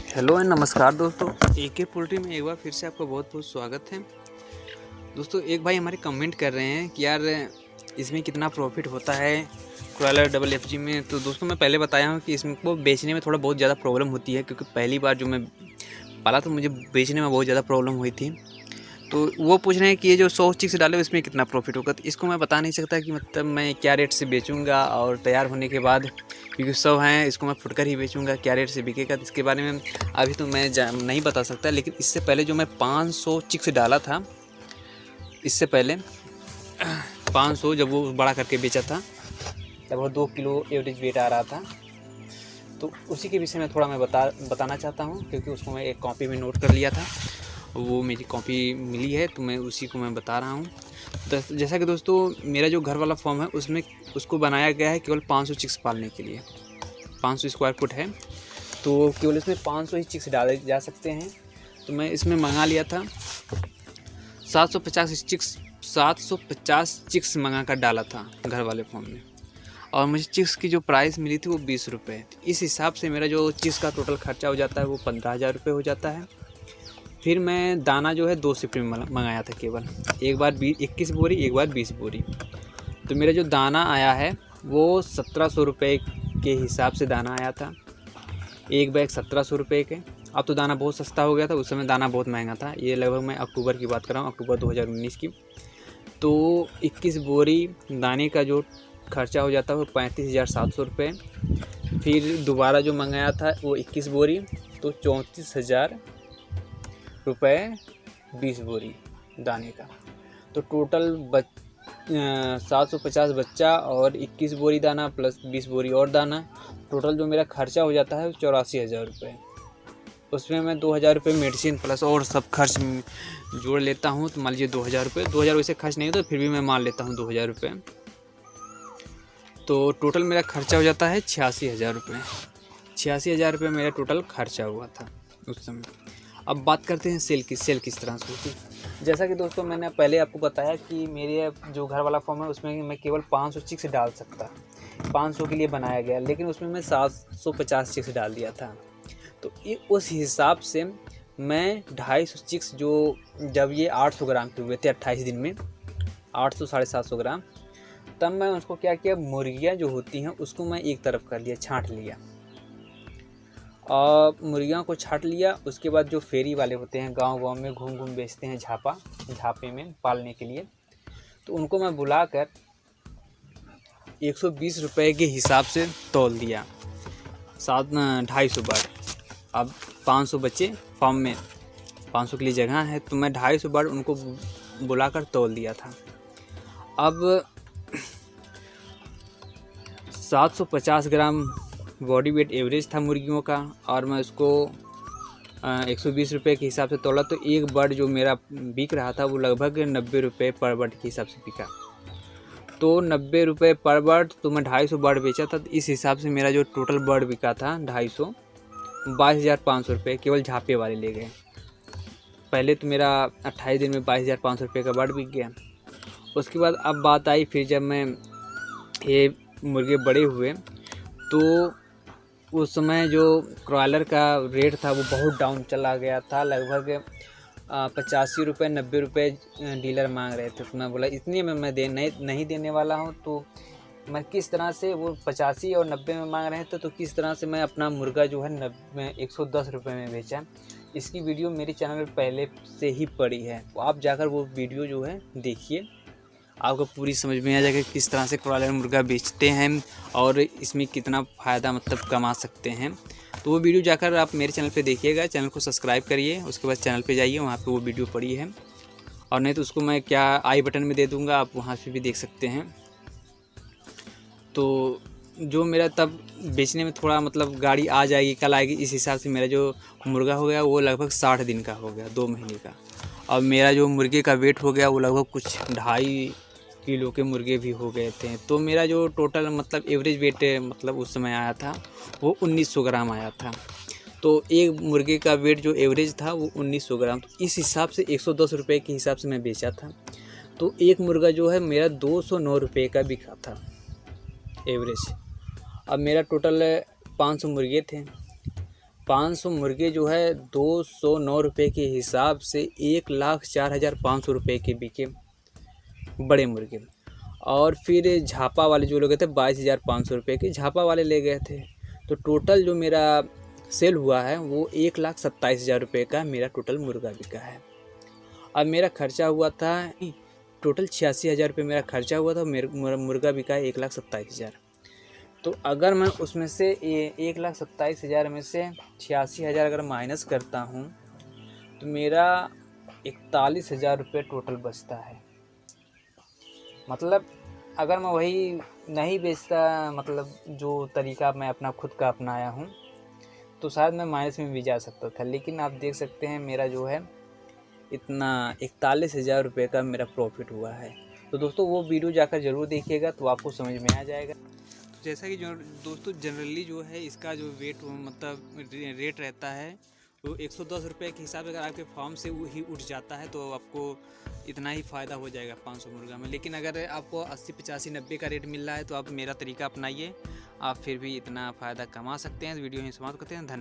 Hello and नमस्कार दोस्तों, AK poultry में एक बार फिर से आपका बहुत बहुत स्वागत है। दोस्तों, एक भाई हमारे कमेंट कर रहे हैं कि यार इसमें कितना प्रॉफिट होता है क्रॉयलर डबल FG में। तो दोस्तों, मैं पहले बताया हूँ कि इसमें को बेचने में थोड़ा बहुत ज़्यादा प्रॉब्लम होती है, क्योंकि पहली बार जो मैं पाला तो मुझे बेचने में बहुत ज़्यादा प्रॉब्लम हुई थी। तो वो पूछ रहे हैं कि ये जो 100 चिक्स डाले इसमें कितना प्रॉफिट होगा। तो इसको मैं बता नहीं सकता कि मतलब मैं क्या रेट से बेचूंगा, और तैयार होने के बाद क्योंकि 100 हैं इसको मैं फुटकर ही बेचूंगा, क्या रेट से बिकेगा तो इसके बारे में अभी तो मैं नहीं बता सकता। लेकिन इससे पहले जो मैं 500 चिक्स डाला था, इससे पहले 500 जब वो बड़ा करके बेचा था तब वो 2 किलो एवरेज वेट आ रहा था। तो उसी के विषय में थोड़ा मैं बताना चाहता हूँ, क्योंकि उसको मैं एक कॉपी में नोट कर लिया था, वो मेरी कॉपी मिली है तो मैं उसी को मैं बता रहा हूँ। तो जैसा कि दोस्तों, मेरा जो घर वाला फॉर्म है उसमें उसको बनाया गया है केवल 500 चिक्स पालने के लिए। 500 स्क्वायर फुट है, तो केवल इसमें 500 ही चिक्स डाले जा सकते हैं। तो मैं इसमें मंगा लिया था 750 चिक्स मंगा कर डाला था घर वाले फॉर्म में, और मुझे चिक्स की जो प्राइस मिली थी वो 20 रुपये। इस हिसाब से मेरा जो चिक्स का टोटल खर्चा हो जाता है वो 15,000 रुपये हो जाता है। फिर मैं दाना जो है 2 शिफ्ट में मंगाया था, केवल एक बार 21 बोरी, एक बार 20 बोरी। तो मेरा जो दाना आया है वो 1700 रुपये के हिसाब से दाना आया था, एक बैग 1700 रुपये के। अब तो दाना बहुत सस्ता हो गया था, उस समय दाना बहुत महंगा था। ये लगभग मैं अक्टूबर की बात कर रहा हूँ, अक्टूबर 2019 की। तो 21 बोरी दाने का जो खर्चा हो जाता है वो 35,700 रुपये। फिर दोबारा जो मंगाया था वो 21 बोरी, तो 34,000 रुपये 20 बोरी दाने का। तो टोटल 750 बच्चा और 21 बोरी दाना प्लस 20 बोरी और दाना, टोटल जो मेरा खर्चा हो जाता है 84,000 रुपये। उसमें मैं 2,000 रुपये मेडिसिन प्लस और सब खर्च जोड़ लेता हूँ, तो मान लीजिए 2,000 रुपये। 2,000 वैसे खर्च नहीं होता, फिर भी मैं मान लेता हूँ 2,000 रुपये। तो टोटल मेरा खर्चा हो जाता है 86,000 रुपये। 86,000 रुपये मेरा टोटल खर्चा हुआ था उस समय। अब बात करते हैं सेल किस तरह से होती है। जैसा कि दोस्तों मैंने पहले आपको बताया कि मेरे जो घर वाला फॉर्म है उसमें मैं केवल 500 चिक्स डाल सकता, 500 के लिए बनाया गया, लेकिन उसमें मैं 750 चिक्स डाल दिया था। तो उस हिसाब से मैं 250 चिक्स, जो जब ये 800 ग्राम के हुए थे 28 दिन में, 800 750 ग्राम, तब मैं उसको क्या किया, मुर्गियाँ जो होती हैं उसको मैं एक तरफ कर लिया, छाँट लिया। और मुर्गियों को छांट लिया। उसके बाद जो फेरी वाले होते हैं गांव में घूम बेचते हैं झापे में पालने के लिए, तो उनको मैं बुलाकर 120 रुपये के हिसाब से तौल दिया, 250 बार। अब 500 बच्चे फॉर्म में, 500 के लिए जगह है, तो मैं 250 बार उनको बुलाकर तौल दिया था। अब 750 ग्राम बॉडी वेट एवरेज था मुर्गियों का, और मैं उसको 120 रुपये के हिसाब से तोला। तो एक बर्ड जो मेरा बिक रहा था वो लगभग 90 रुपये पर बर्ड के हिसाब से बिका। तो 90 रुपये पर बर्ड, तो मैं 250 बर्ड बेचा था। तो इस हिसाब से मेरा जो टोटल बर्ड बिका था 250, 22,500 रुपये केवल झापे वाले ले गए। पहले तो मेरा 28 दिन में 22,500 रुपये का बर्ड बिक गया। उसके बाद अब बात आई, फिर जब मैं ये मुर्गे बड़े हुए तो उस समय जो क्रॉयलर का रेट था वो बहुत डाउन चला गया था, लगभग 85 रुपये 90 रुपये डीलर मांग रहे थे। तो मैं बोला इतने में मैं नहीं देने वाला हूँ। तो मैं किस तरह से, वो 85 और 90 में मांग रहे थे, तो किस तरह से मैं अपना मुर्गा जो है 110 रुपये में बेचा। इसकी वीडियो मेरे चैनल पर पहले से ही पड़ी है, तो आप जाकर वो वीडियो जो है देखिए, आपको पूरी समझ में आ जाएगा किस तरह से क्रॉयलर मुर्गा बेचते हैं और इसमें कितना फ़ायदा मतलब कमा सकते हैं। तो वो वीडियो जाकर आप मेरे चैनल पे देखिएगा, चैनल को सब्सक्राइब करिए, उसके बाद चैनल पे जाइए, वहाँ पे वो वीडियो पड़ी है। और नहीं तो उसको मैं क्या आई बटन में दे दूँगा, आप वहाँ से भी देख सकते हैं। तो जो मेरा तब बेचने में थोड़ा मतलब गाड़ी आ जाएगी, कल आएगी, इस हिसाब से मेरा जो मुर्गा हो गया वो लगभग 60 दिन का हो गया, 2 महीने का। और मेरा जो मुर्गे का वेट हो गया वो लगभग कुछ 2.5 किलो के मुर्गे भी हो गए थे। तो मेरा जो टोटल मतलब एवरेज वेट मतलब उस समय आया था वो 1900 ग्राम आया था। तो एक मुर्गे का वेट जो एवरेज था वो 1900 ग्राम। तो इस हिसाब से 110 रुपये के हिसाब से मैं बेचा था। तो एक मुर्गा जो है मेरा 209 रुपये का बिका था एवरेज। अब मेरा टोटल 500 मुर्गे थे, 500 मुर्गे जो है 209 रुपये के हिसाब से 1,04,500 रुपये के बिके बड़े मुर्गे। और फिर झापा वाले जो लोग गए थे 22,500 रुपये के झापा वाले ले गए थे। तो टोटल जो मेरा सेल हुआ है वो 1,27,000 रुपये का मेरा टोटल मुर्गा बिका है। अब मेरा खर्चा हुआ था टोटल 86,000 रुपये मेरा खर्चा हुआ था, मेरा मुर्गा बिका है 1,27,000। तो अगर मैं उसमें से 1,27,000 में से 86,000 अगर माइनस करता हूँ तो मेरा 41,000 रुपये टोटल बचता है। मतलब अगर मैं वही नहीं बेचता, मतलब जो तरीका मैं अपना खुद का अपनाया हूँ, तो शायद मैं माइनस में भी जा सकता था। लेकिन आप देख सकते हैं मेरा जो है इतना 41,000 रुपये का मेरा प्रॉफिट हुआ है। तो दोस्तों वो वीडियो जाकर ज़रूर देखिएगा तो आपको समझ में आ जाएगा। तो जैसा कि जो दोस्तों जनरली जो है इसका जो वेट मतलब रेट रहता है वो 110 रुपये के हिसाब से अगर आपके फार्म से वो ही उठ जाता है तो आपको इतना ही फ़ायदा हो जाएगा 500 मुर्गा में। लेकिन अगर आपको 80, 85, 90 का रेट मिल रहा है तो आप मेरा तरीका अपनाइए, आप फिर भी इतना फ़ायदा कमा सकते हैं। वीडियो ही समाप्त करते हैं। धन्यवाद।